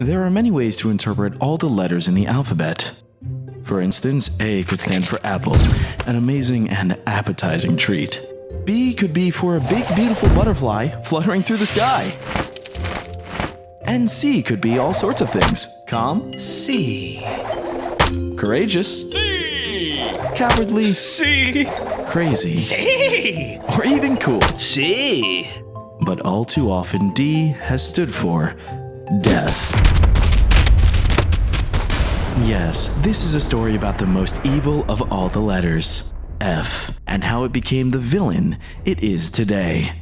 There are many ways to interpret all the letters in the alphabet. For instance, A could stand for apple, an amazing and appetizing treat. B could be for a big, beautiful butterfly fluttering through the sky. And C could be all sorts of things. Calm, C. courageous, C. cowardly, C. crazy, C. or even cool. C. But all too often, D has stood for death. Yes, this is a story about the most evil of all the letters, F, and how it became the villain it is today.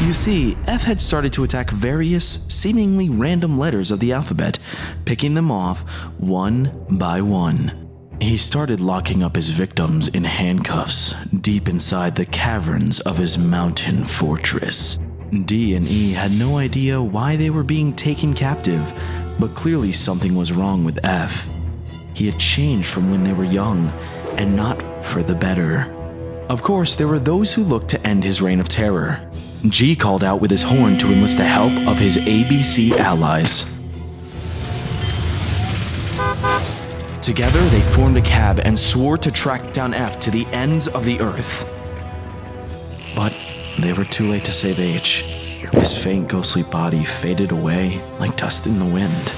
You see, F had started to attack various, seemingly random letters of the alphabet, picking them off one by one. He started locking up his victims in handcuffs deep inside the caverns of his mountain fortress. D and E had no idea why they were being taken captive, but clearly something was wrong with F. He had changed from when they were young, and not for the better. Of course, there were those who looked to end his reign of terror. G called out with his horn to enlist the help of his ABC allies. Together, they formed a cab and swore to track down F to the ends of the earth. But they were too late to save H. His faint, ghostly body faded away like dust in the wind.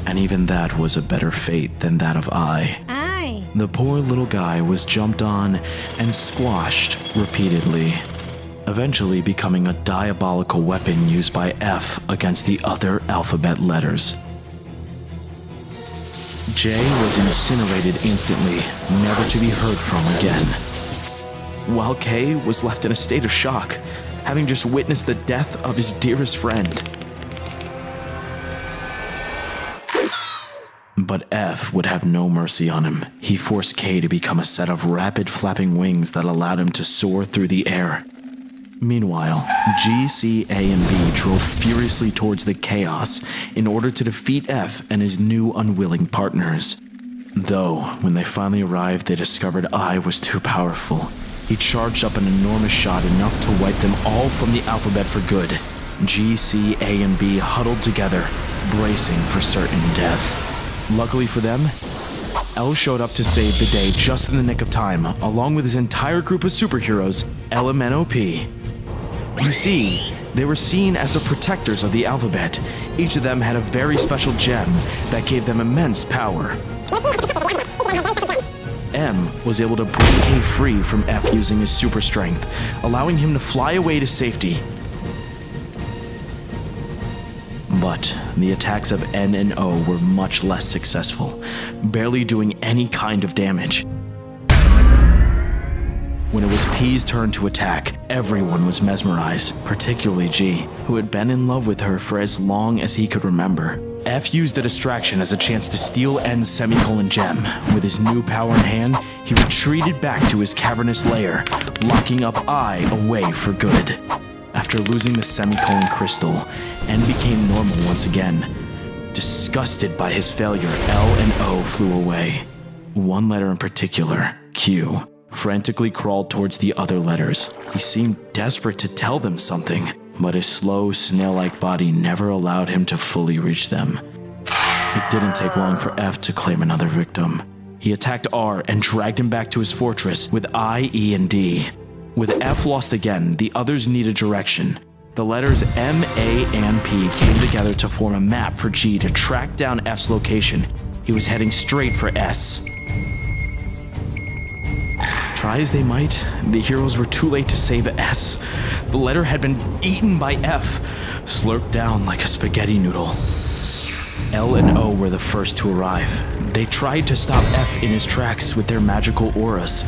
And even that was a better fate than that of I. The poor little guy was jumped on and squashed repeatedly, eventually becoming a diabolical weapon used by F against the other alphabet letters. J was incinerated instantly, never to be heard from again, while K was left in a state of shock, having just witnessed the death of his dearest friend. But F would have no mercy on him. He forced K to become a set of rapid flapping wings that allowed him to soar through the air. Meanwhile, G, C, A, and B drove furiously towards the chaos in order to defeat F and his new unwilling partners. Though, when they finally arrived, they discovered I was too powerful. He charged up an enormous shot enough to wipe them all from the alphabet for good. G, C, A, and B huddled together, bracing for certain death. Luckily for them, L showed up to save the day just in the nick of time, along with his entire group of superheroes, LMNOP. You see, they were seen as the protectors of the alphabet. Each of them had a very special gem that gave them immense power. M was able to break K free from F using his super strength, allowing him to fly away to safety. But the attacks of N and O were much less successful, barely doing any kind of damage. When it was P's turn to attack, everyone was mesmerized, particularly G, who had been in love with her for as long as he could remember. F used the distraction as a chance to steal N's semicolon gem. With his new power in hand, he retreated back to his cavernous lair, locking up I away for good. After losing the semicolon crystal, N became normal once again. Disgusted by his failure, L and O flew away. One letter in particular, Q, frantically crawled towards the other letters. He seemed desperate to tell them something, but his slow, snail-like body never allowed him to fully reach them. It didn't take long for F to claim another victim. He attacked R and dragged him back to his fortress with I, E, and D. With F lost again, the others needed direction. The letters M, A, and P came together to form a map for G to track down F's location. He was heading straight for S. Try as they might, the heroes were too late to save S. The letter had been eaten by F, slurped down like a spaghetti noodle. L and O were the first to arrive. They tried to stop F in his tracks with their magical auras.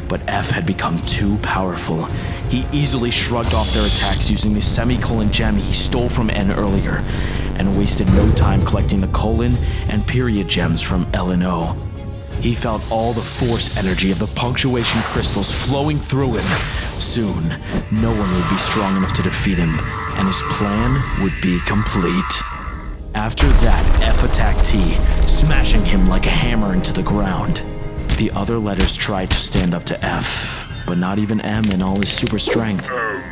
But F had become too powerful. He easily shrugged off their attacks using the semicolon gem he stole from N earlier, and wasted no time collecting the colon and period gems from L and O. He felt all the force energy of the punctuation crystals flowing through him. Soon, no one would be strong enough to defeat him, and his plan would be complete. After that, F attacked T, smashing him like a hammer into the ground. The other letters tried to stand up to F, but not even M in all his super strength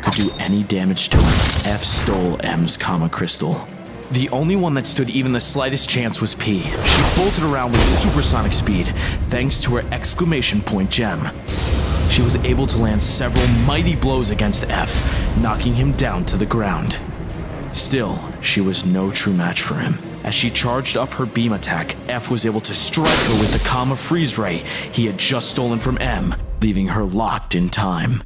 could do any damage to him, F stole M's Kama crystal. The only one that stood even the slightest chance was P. She bolted around with supersonic speed, thanks to her exclamation point gem. She was able to land several mighty blows against F, knocking him down to the ground. Still, she was no true match for him. As she charged up her beam attack, F was able to strike her with the Kama freeze ray he had just stolen from M, leaving her locked in time.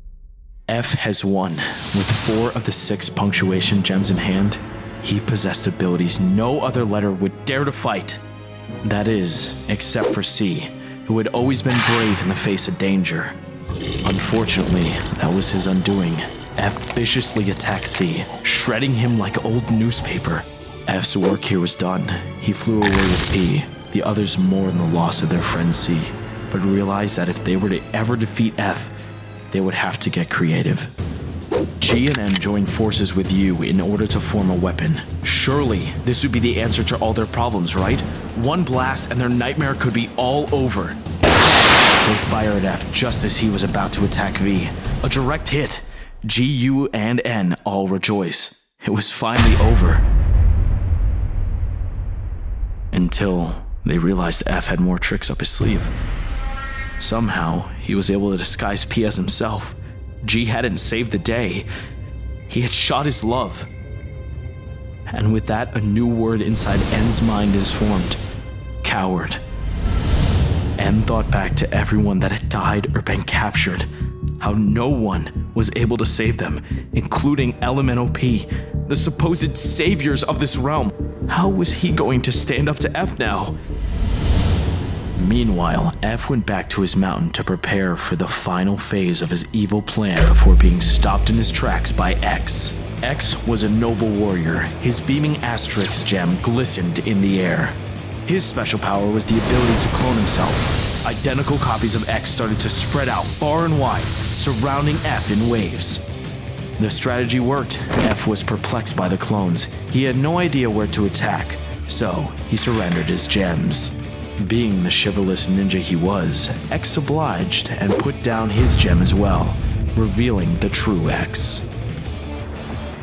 F has won. With 4 of the 6 punctuation gems in hand, he possessed abilities no other letter would dare to fight. That is, except for C, who had always been brave in the face of danger. Unfortunately, that was his undoing. F viciously attacked C, shredding him like old newspaper. F's work here was done. He flew away with P. The others mourned the loss of their friend C, but realized that if they were to ever defeat F, they would have to get creative. G and M joined forces with U in order to form a weapon. Surely, this would be the answer to all their problems, right? One blast and their nightmare could be all over. They fired F just as he was about to attack V. A direct hit. G, U, and N all rejoice. It was finally over. Until they realized F had more tricks up his sleeve. Somehow, he was able to disguise P as himself. G hadn't saved the day. He had shot his love. And with that, a new word inside N's mind is formed. Coward. N thought back to everyone that had died or been captured. How no one was able to save them, including Elemental P, the supposed saviors of this realm. How was he going to stand up to F now? Meanwhile, F went back to his mountain to prepare for the final phase of his evil plan before being stopped in his tracks by X. X was a noble warrior. His beaming Asterix gem glistened in the air. His special power was the ability to clone himself. Identical copies of X started to spread out far and wide, surrounding F in waves. The strategy worked. F was perplexed by the clones. He had no idea where to attack, so he surrendered his gems. Being the chivalrous ninja he was, X obliged and put down his gem as well, revealing the true X.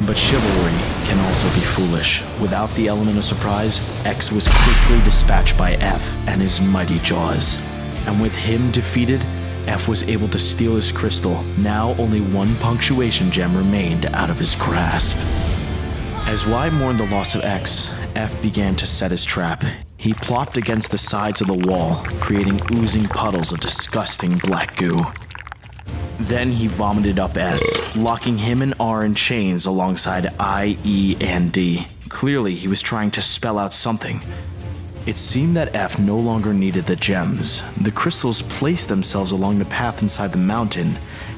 But chivalry can also be foolish. Without the element of surprise, X was quickly dispatched by F and his mighty jaws. And with him defeated, F was able to steal his crystal. Now only 1 punctuation gem remained out of his grasp. As Y mourned the loss of X, F began to set his trap. He plopped against the sides of the wall, creating oozing puddles of disgusting black goo. Then he vomited up S, locking him and R in chains alongside I, E, and D. Clearly, he was trying to spell out something. It seemed that F no longer needed the gems. The crystals placed themselves along the path inside the mountain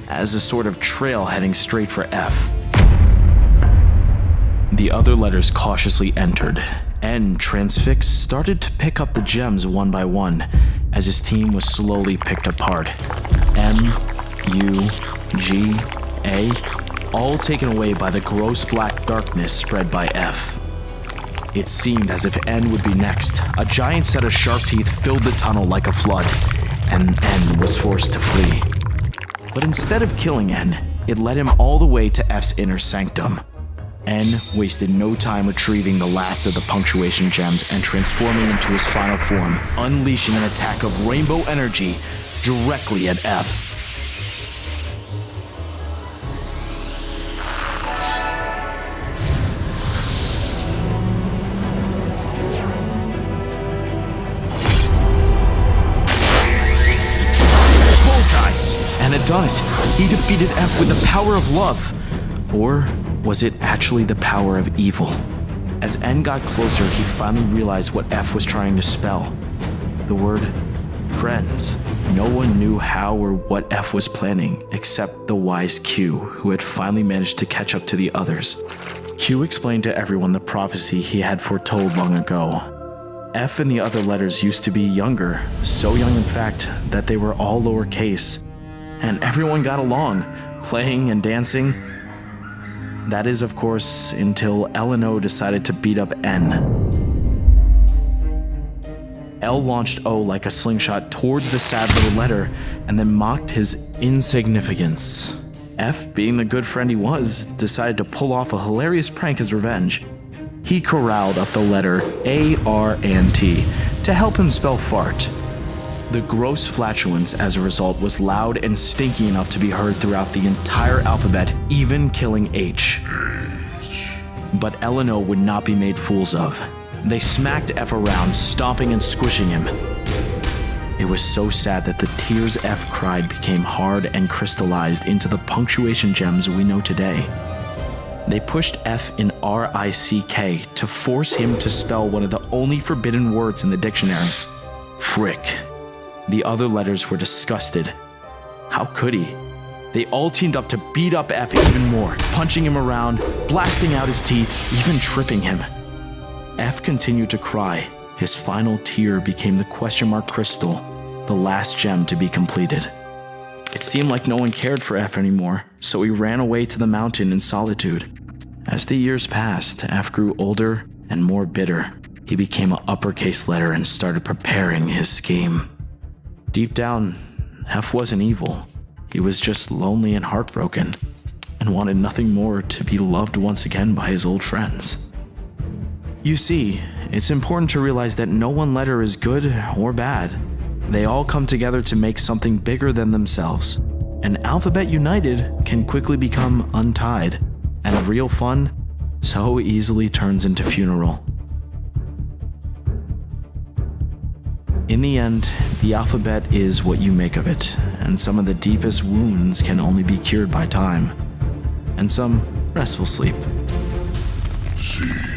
as a sort of trail heading straight for F. The other letters cautiously entered. N, transfixed, started to pick up the gems one by one as his team was slowly picked apart. M, U, G, A, all taken away by the gross black darkness spread by F. It seemed as if N would be next. A giant set of shark teeth filled the tunnel like a flood, and N was forced to flee. But instead of killing N, it led him all the way to F's inner sanctum. N wasted no time retrieving the last of the punctuation gems and transforming into his final form, unleashing an attack of rainbow energy directly at F. And had done it. He defeated F with the power of love. Or was it actually the power of evil? As N got closer, he finally realized what F was trying to spell. The word friends. No one knew how or what F was planning, except the wise Q, who had finally managed to catch up to the others. Q explained to everyone the prophecy he had foretold long ago. F and the other letters used to be younger, so young in fact that they were all lowercase. And everyone got along, playing and dancing. That is, of course, until L and O decided to beat up N. L launched O like a slingshot towards the sad little letter and then mocked his insignificance. F, being the good friend he was, decided to pull off a hilarious prank as revenge. He corralled up the letter A, R, and T to help him spell fart. The gross flatulence as a result was loud and stinky enough to be heard throughout the entire alphabet, even killing H. But L&O would not be made fools of. They smacked F around, stomping and squishing him. It was so sad that the tears F cried became hard and crystallized into the punctuation gems we know today. They pushed F in R-I-C-K to force him to spell one of the only forbidden words in the dictionary, frick. The other letters were disgusted. How could he? They all teamed up to beat up F even more, punching him around, blasting out his teeth, even tripping him. F continued to cry. His final tear became the question mark crystal, the last gem to be completed. It seemed like no one cared for F anymore, so he ran away to the mountain in solitude. As the years passed, F grew older and more bitter. He became an uppercase letter and started preparing his scheme. Deep down, F wasn't evil. He was just lonely and heartbroken, and wanted nothing more to be loved once again by his old friends. You see, it's important to realize that no one letter is good or bad. They all come together to make something bigger than themselves. An alphabet united can quickly become untied, and real fun so easily turns into funeral. In the end, the alphabet is what you make of it, and some of the deepest wounds can only be cured by time, and some restful sleep. C.